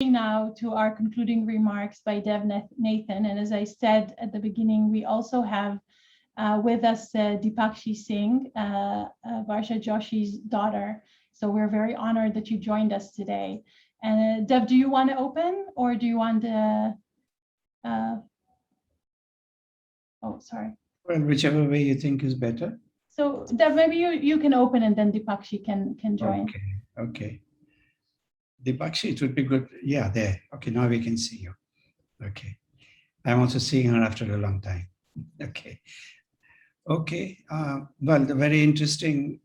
Now to our concluding remarks by Dev Nathan. And as I said at the beginning, we also have with us Dipakshi Singh, Varsha Joshi's daughter. So we're very honored that you joined us today. And Dev, do you want to open or do you want to? Oh, sorry. Well, whichever way you think is better. So Dev, maybe you can open and then Dipakshi can join. Okay. Dipakshi, it would be good. Yeah, there. Okay, now we can see you. Okay. I'm also seeing her after a long time. Okay. Okay. Well, the very interesting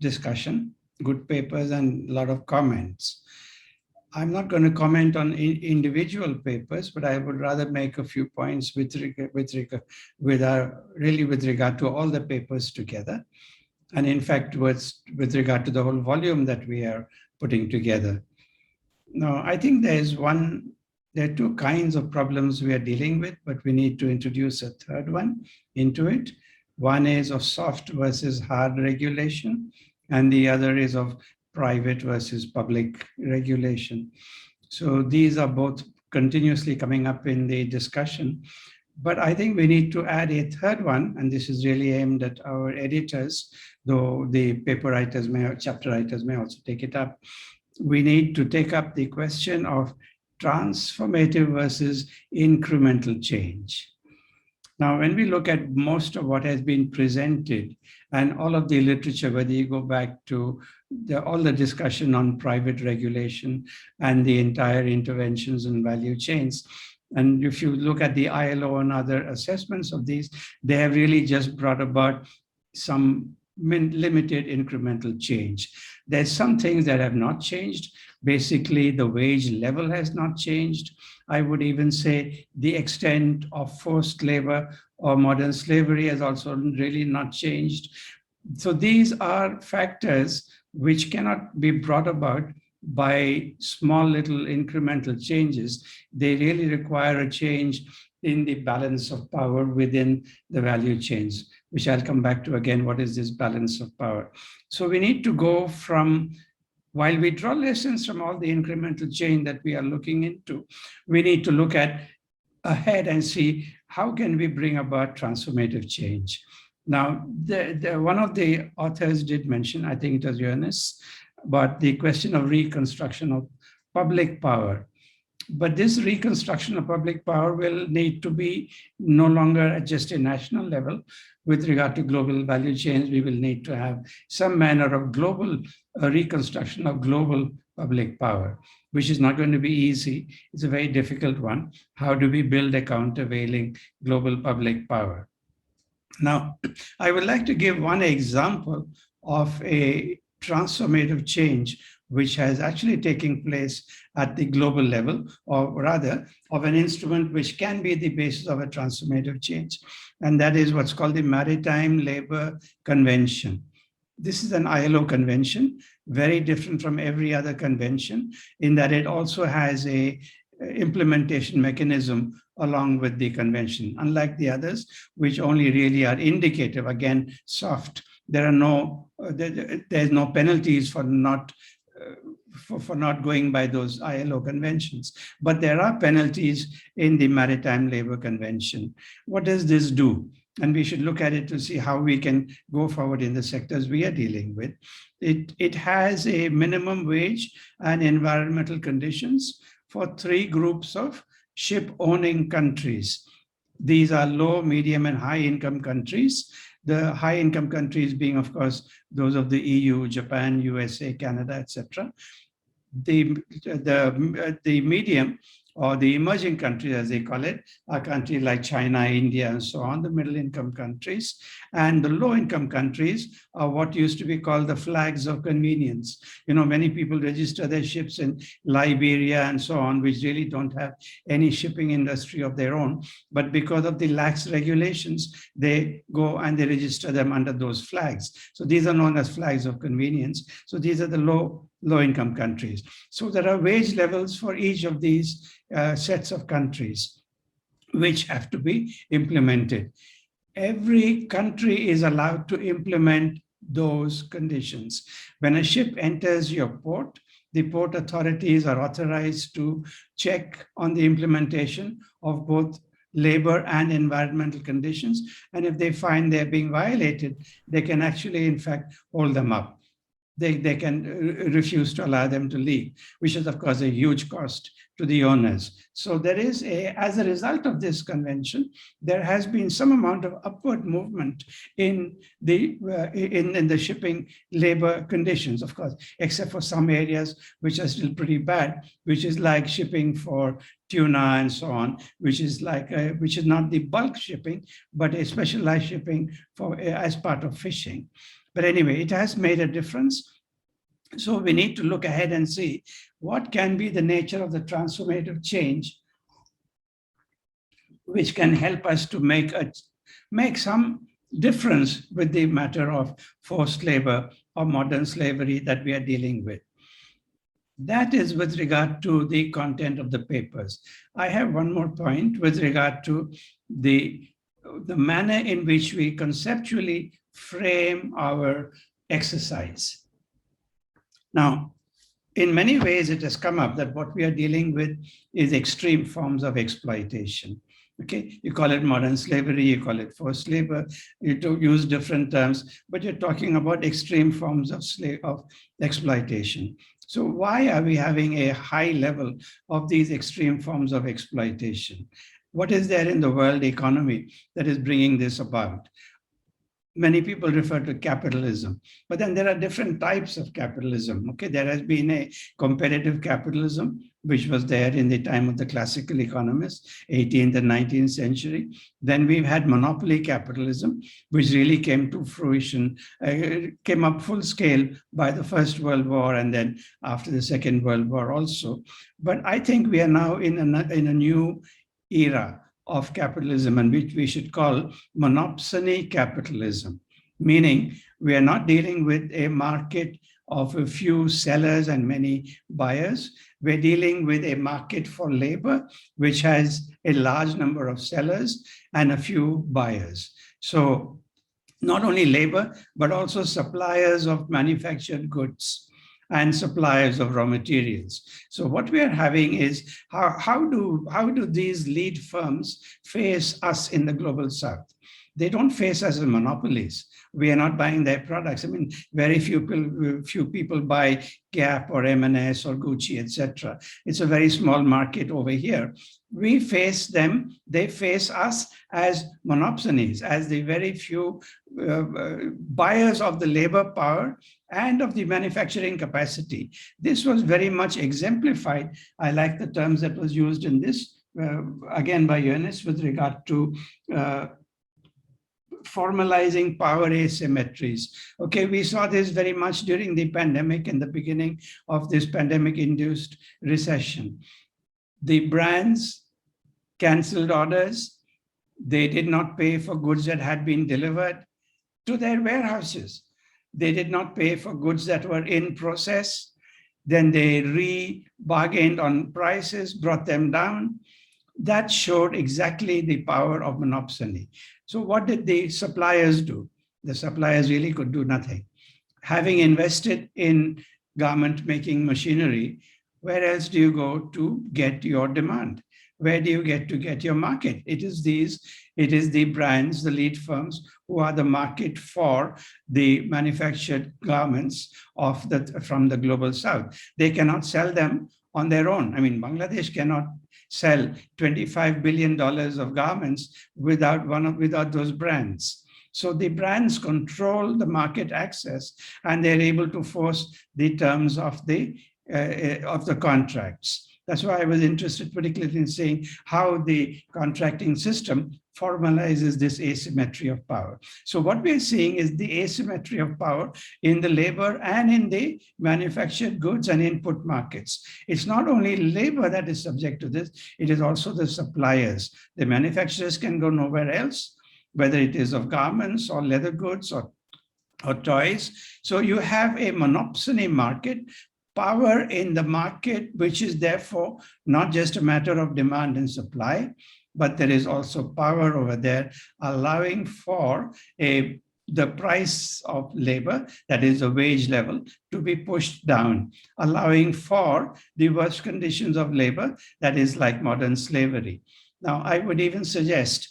discussion, good papers and a lot of comments. I'm not going to comment on individual papers, but I would rather make a few points with regard to all the papers together. And in fact, with regard to the whole volume that we are putting together. Now, I think there are two kinds of problems we are dealing with, but we need to introduce a third one into it. One is of soft versus hard regulation, and the other is of private versus public regulation. So these are both continuously coming up in the discussion. But I think we need to add a third one, and this is really aimed at our editors, though the paper writers or chapter writers may also take it up. We need to take up the question of transformative versus incremental change. Now, when we look at most of what has been presented and all of the literature, whether you go back to all the discussion on private regulation and the entire interventions and value chains, and if you look at the ILO and other assessments of these, they have really just brought about some limited incremental change. There's some things that have not changed. Basically, the wage level has not changed. I would even say the extent of forced labor or modern slavery has also really not changed. So these are factors which cannot be brought about by small little incremental changes. They really require a change in the balance of power within the value chains, which I'll come back to again. What is this balance of power? So we need to go from, while we draw lessons from all the incremental change that we are looking into, we need to look at ahead and see how can we bring about transformative change. Now, one of the authors did mention, I think it was Jonas, but the question of reconstruction of public power. But this reconstruction of public power will need to be no longer at just a national level. With regard to global value chains, we will need to have some manner of global reconstruction of global public power, which is not going to be easy. It's a very difficult one. How do we build a countervailing global public power? Now, I would like to give one example of a transformative change which has actually taken place at the global level, or rather of an instrument which can be the basis of a transformative change. And that is what's called the Maritime Labor Convention. This is an ILO convention, very different from every other convention in that it also has a implementation mechanism along with the convention. Unlike the others, which only really are indicative, again, soft. There's no penalties for not going by those ILO conventions, but there are penalties in the Maritime Labor Convention. What does this do? And we should look at it to see how we can go forward in the sectors we are dealing with. It has a minimum wage and environmental conditions for 3 groups of ship-owning countries. These are low, medium, and high-income countries. The high-income countries being, of course, those of the EU, Japan, USA, Canada, etc. The medium, or the emerging countries, as they call it, are countries like China, India, and so on, the middle-income countries. And the low-income countries are what used to be called the flags of convenience. You know, many people register their ships in Liberia and so on, which really don't have any shipping industry of their own. But because of the lax regulations, they go and they register them under those flags. So these are known as flags of convenience. So these are the low-income countries. So there are wage levels for each of these sets of countries which have to be implemented. Every country is allowed to implement those conditions. When a ship enters your port, the port authorities are authorized to check on the implementation of both labor and environmental conditions. And if they find they're being violated, they can actually, in fact, hold them up. They can refuse to allow them to leave, which is, of course, a huge cost to the owners. So there is as a result of this convention, there has been some amount of upward movement in the shipping labor conditions, of course, except for some areas which are still pretty bad, which is like shipping for tuna and so on, which is not the bulk shipping, but a specialized shipping for as part of fishing. But anyway, it has made a difference. So we need to look ahead and see what can be the nature of the transformative change, which can help us to make some difference with the matter of forced labor or modern slavery that we are dealing with. That is with regard to the content of the papers. I have one more point with regard to the manner in which we conceptually frame our exercise. Now, in many ways, it has come up that what we are dealing with is extreme forms of exploitation. Okay, you call it modern slavery, you call it forced labor, you use different terms, but you're talking about extreme forms of exploitation. So why are we having a high level of these extreme forms of exploitation? What is there in the world economy that is bringing this about? Many people refer to capitalism, but then there are different types of capitalism. Okay, there has been a competitive capitalism, which was there in the time of the classical economists, 18th and 19th century. Then we've had monopoly capitalism, which really came to fruition, came up full scale by the First World War and then after the Second World War also. But I think we are now in a new era of capitalism, and which we should call Monopsony Capitalism, meaning we are not dealing with a market of a few sellers and many buyers. We're dealing with a market for labor, which has a large number of sellers and a few buyers. So not only labor, but also suppliers of manufactured goods and suppliers of raw materials. So what we are having is how do these lead firms face us in the global south? They don't face us as monopolies. We are not buying their products. I mean, very few people buy Gap or M&S or Gucci, etc. It's a very small market over here. We face them, they face us as monopsonies, as the very few buyers of the labor power and of the manufacturing capacity. This was very much exemplified. I like the terms that was used in this, again by Eunice, with regard to formalizing power asymmetries. Okay, we saw this very much during the pandemic and the beginning of this pandemic-induced recession. The brands canceled orders. They did not pay for goods that had been delivered to their warehouses. They did not pay for goods that were in process. Then they re-bargained on prices, brought them down. That showed exactly the power of monopsony. So what did the suppliers do? The suppliers really could do nothing. Having invested in garment making machinery, where else do you go to get your demand? Where do you get to get your market? It is the brands, the lead firms, who are the market for the manufactured garments from the global south. They cannot sell them on their own. I mean, Bangladesh cannot sell $25 billion of garments without those brands. So the brands control the market access, and they're able to force the terms of the contracts. That's why I was interested particularly in seeing how the contracting system formalizes this asymmetry of power. So what we're seeing is the asymmetry of power in the labor and in the manufactured goods and input markets. It's not only labor that is subject to this, it is also the suppliers. The manufacturers can go nowhere else, whether it is of garments or leather goods or toys. So you have a monopsony market, power in the market, which is therefore not just a matter of demand and supply, but there is also power over there allowing for a the price of labor, that is the wage level, to be pushed down, allowing for the worst conditions of labor, that is like modern slavery. Now, I would even suggest,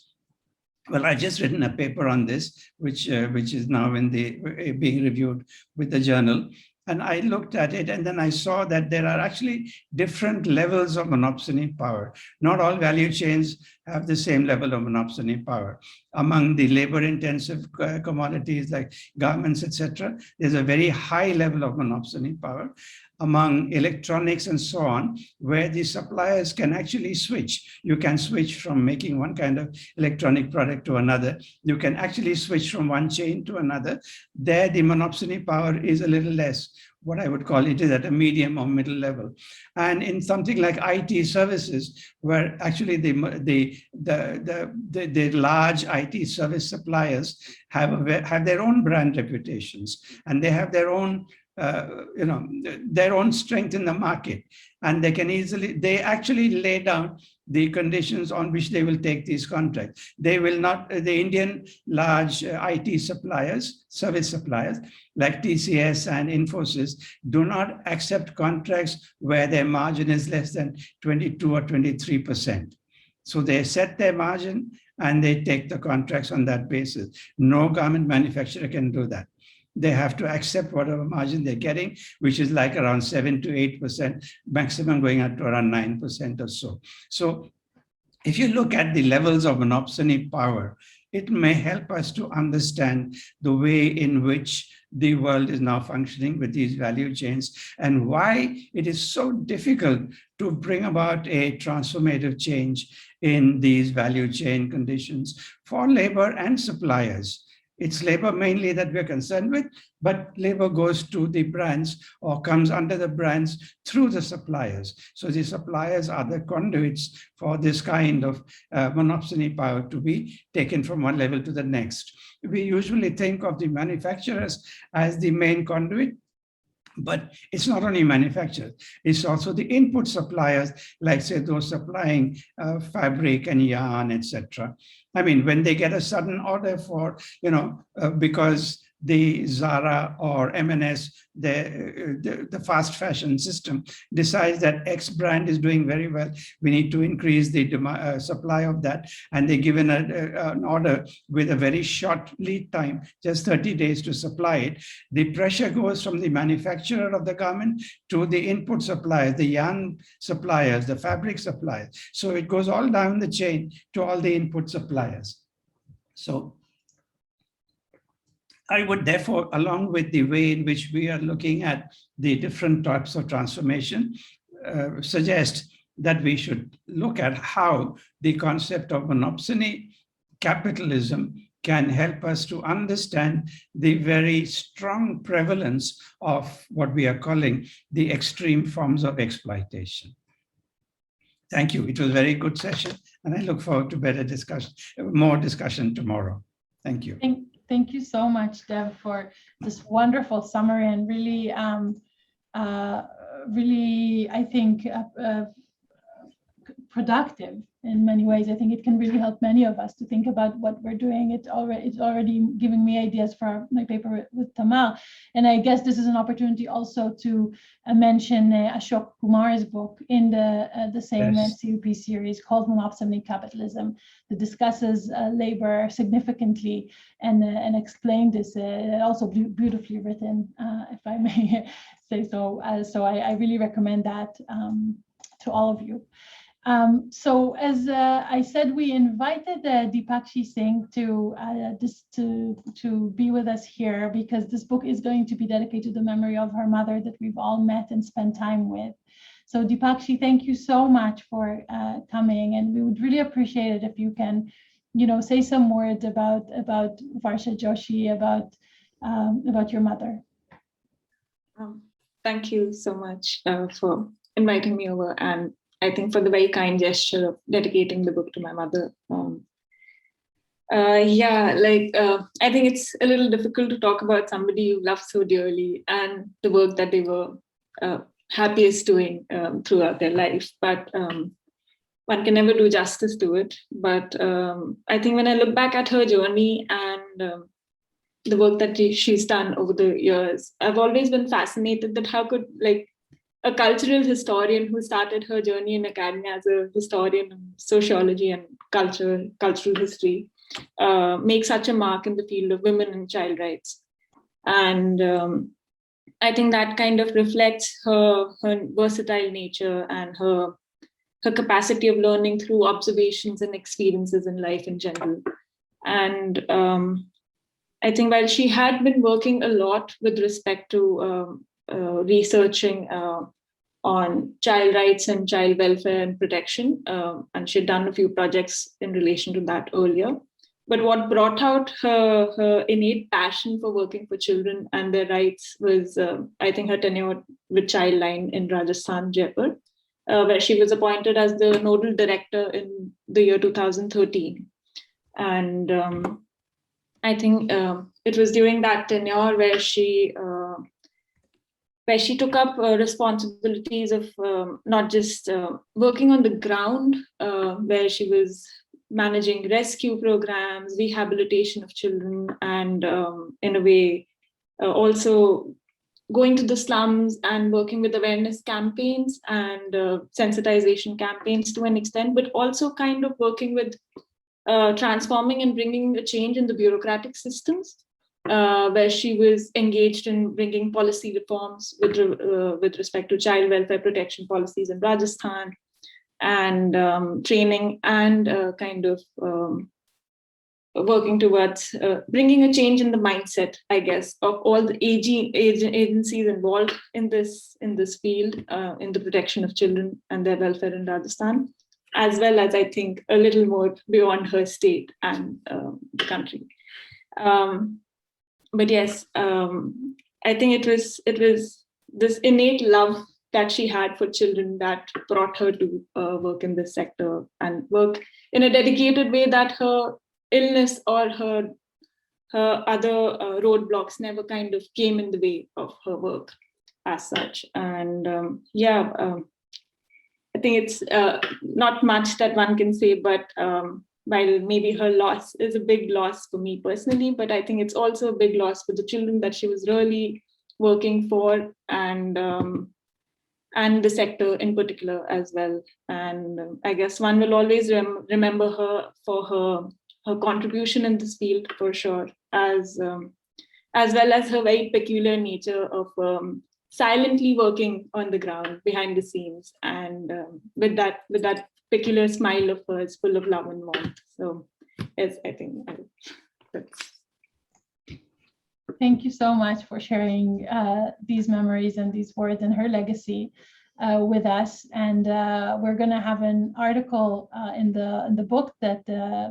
well, I've just written a paper on this, which is now being reviewed with the journal. And I looked at it, and then I saw that there are actually different levels of monopsony power. Not all value chains have the same level of monopsony power. Among the labor-intensive commodities like garments, etc., there's a very high level of monopsony power. Among electronics and so on, where the suppliers can actually switch. You can switch from making one kind of electronic product to another. You can actually switch from one chain to another. There, the monopsony power is a little less. What I would call it is at a medium or middle level. And in something like IT services, where actually the large IT service suppliers have their own brand reputations, and they have their own their own strength in the market, and they actually lay down the conditions on which they will take these contracts. They will not, the Indian large IT suppliers, service suppliers like TCS and Infosys do not accept contracts where their margin is less than 22 or 23%. So they set their margin and they take the contracts on that basis. No garment manufacturer can do that. They have to accept whatever margin they're getting, which is like around 7 to 8%, maximum going up to around 9% or so. So if you look at the levels of monopsony power, it may help us to understand the way in which the world is now functioning with these value chains and why it is so difficult to bring about a transformative change in these value chain conditions for labor and suppliers. It's labor mainly that we're concerned with, but labor goes to the brands or comes under the brands through the suppliers. So the suppliers are the conduits for this kind of monopsony power to be taken from one level to the next. We usually think of the manufacturers as the main conduit, but it's not only manufacturers, it's also the input suppliers, like say those supplying fabric and yarn, etc. I mean, when they get a sudden order for, because the Zara or M&S, the fast fashion system decides that X brand is doing very well, we need to increase the supply of that, and they give an order with a very short lead time, just 30 days to supply it. The pressure goes from the manufacturer of the garment to the input suppliers, the yarn suppliers, the fabric suppliers. So it goes all down the chain to all the input suppliers. So I would therefore, along with the way in which we are looking at the different types of transformation, suggest that we should look at how the concept of monopsony capitalism can help us to understand the very strong prevalence of what we are calling the extreme forms of exploitation. Thank you. It was a very good session, and I look forward to more discussion tomorrow. Thank you. Thank you so much, Dev, for this wonderful summary and really, I think, productive in many ways. I think it can really help many of us to think about what we're doing. It's already giving me ideas for my paper with Tamar. And I guess this is an opportunity also to mention Ashok Kumar's book in the same CUP series called Monopsony Capitalism, that discusses labor significantly and explain this. Also beautifully written, if I may say so. So I really recommend that to all of you. So as I said, we invited Deepakshi Singh to be with us here because this book is going to be dedicated to the memory of her mother that we've all met and spent time with. So Deepakshi, thank you so much for coming, and we would really appreciate it if you can, say some words about Varsha Joshi, about your mother. Thank you so much for inviting me over, and I think for the very kind gesture of dedicating the book to my mother. I think it's a little difficult to talk about somebody you love so dearly and the work that they were happiest doing throughout their life. But one can never do justice to it. But I think when I look back at her journey and the work that she's done over the years, I've always been fascinated that how could like a cultural historian who started her journey in academia as a historian of sociology and cultural history make such a mark in the field of women and child rights. And I think that kind of reflects her versatile nature and her capacity of learning through observations and experiences in life in general. And I think while she had been working a lot with respect to researching on child rights and child welfare and protection, and she'd done a few projects in relation to that earlier. But what brought out her innate passion for working for children and their rights was, I think, her tenure with Childline in Rajasthan, Jaipur, where she was appointed as the nodal director in the year 2013. And I think it was during that tenure where she took up responsibilities of not just working on the ground, where she was managing rescue programs, rehabilitation of children, and in a way also going to the slums and working with awareness campaigns and sensitization campaigns to an extent, but also kind of working with transforming and bringing a change in the bureaucratic systems, where she was engaged in bringing policy reforms with respect to child welfare protection policies in Rajasthan, and training and kind of working towards bringing a change in the mindset, I guess, of all the agencies involved in this field, in the protection of children and their welfare in Rajasthan, as well as, I think, a little more beyond her state and the country. But yes, I think it was this innate love that she had for children that brought her to work in this sector and work in a dedicated way, that her illness or her other roadblocks never kind of came in the way of her work as such. And I think it's not much that one can say, but while maybe her loss is a big loss for me personally, but I think it's also a big loss for the children that she was really working for, and the sector in particular as well. And I guess one will always remember her for her contribution in this field for sure, as well as her very peculiar nature of silently working on the ground behind the scenes, and with that peculiar smile of hers full of love and warmth. So yes, I think that's. Thank you so much for sharing these memories and these words and her legacy with us. And we're going to have an article in the book that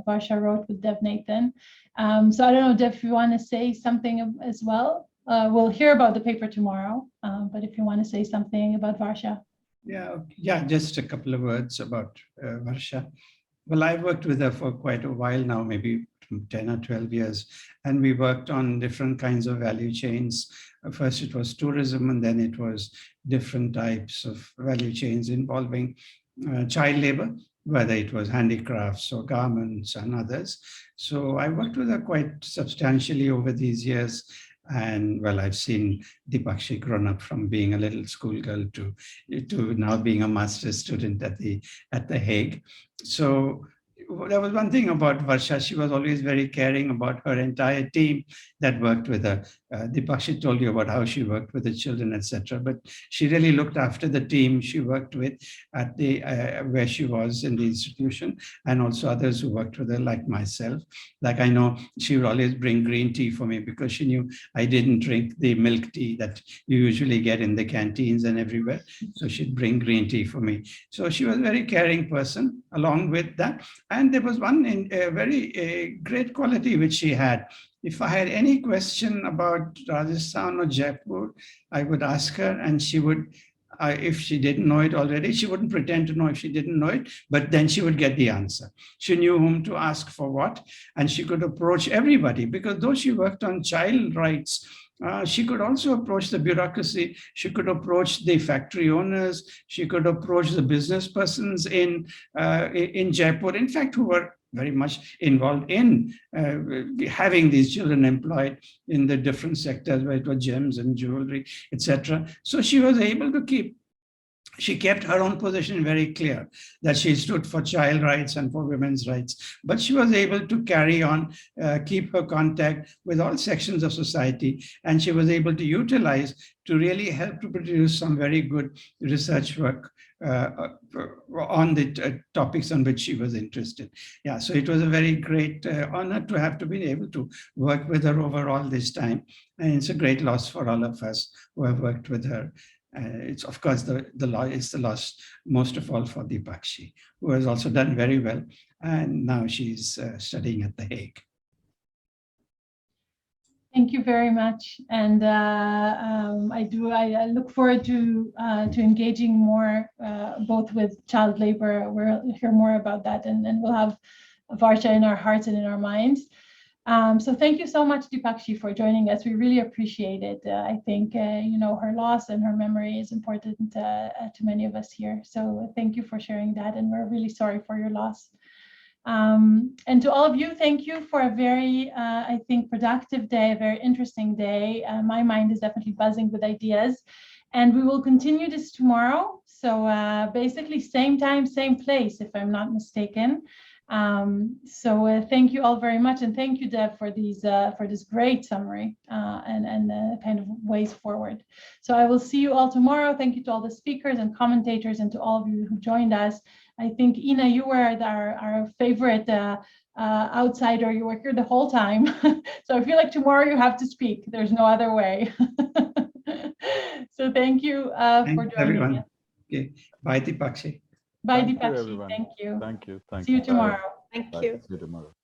Varsha wrote with Dev Nathan. So I don't know, Dev, if you want to say something as well. We'll hear about the paper tomorrow, but if you want to say something about Varsha. Yeah, just a couple of words about Varsha. Well, I worked with her for quite a while now, maybe 10 or 12 years, and we worked on different kinds of value chains. First, it was tourism, and then it was different types of value chains involving child labor, whether it was handicrafts or garments and others. So I worked with her quite substantially over these years. And well, I've seen Dipakshi grown up from being a little schoolgirl to now being a master's student at the Hague. So there was one thing about Varsha. She was always very caring about her entire team that worked with her. Dipakshi told you about how she worked with the children, etc. But she really looked after the team she worked with at the where she was in the institution, and also others who worked with her, like myself. Like I know she would always bring green tea for me because she knew I didn't drink the milk tea that you usually get in the canteens and everywhere. So she'd bring green tea for me. So she was a very caring person along with that. And there was one very great quality which she had. If I had any question about Rajasthan or Jaipur, I would ask her, and she would, if she didn't know it already, she wouldn't pretend to know if she didn't know it, but then she would get the answer. She knew whom to ask for what, and she could approach everybody, because though she worked on child rights, she could also approach the bureaucracy. She could approach the factory owners. She could approach the business persons in Jaipur, in fact, who were very much involved in having these children employed in the different sectors, where it was gems and jewelry, etc. So she was able to she kept her own position very clear, that she stood for child rights and for women's rights. But she was able to carry on, keep her contact with all sections of society, and she was able to utilize to really help to produce some very good research work on the topics on which she was interested. Yeah, so it was a very great honor to have to be able to work with her over all this time. And it's a great loss for all of us who have worked with her. It's of course the loss most of all for Dipakshi, who has also done very well, and now she's studying at The Hague. Thank you very much, and I look forward to engaging more, both with child labor. We'll hear more about that, and we'll have Varsha in our hearts and in our minds. So thank you so much, Dipakshi, for joining us. We really appreciate it. I think her loss and her memory is important to many of us here. So thank you for sharing that, and we're really sorry for your loss. And to all of you, thank you for a very, I think, productive day, a very interesting day. My mind is definitely buzzing with ideas, and we will continue this tomorrow. So basically same time, same place, if I'm not mistaken. So thank you all very much, and thank you, Dev, for this great summary and kind of ways forward. So I will see you all tomorrow. Thank you to all the speakers and commentators, and to all of you who joined us. I think, Ina, you were our favorite outsider. You were here the whole time. So I feel like tomorrow you have to speak. There's no other way. So thank you for joining everyone. us. Okay. Bye, Dipakshi. Bye, Dipakshi. Thank you. Thank you. Thank See you tomorrow. Thank Bye. you. See you tomorrow.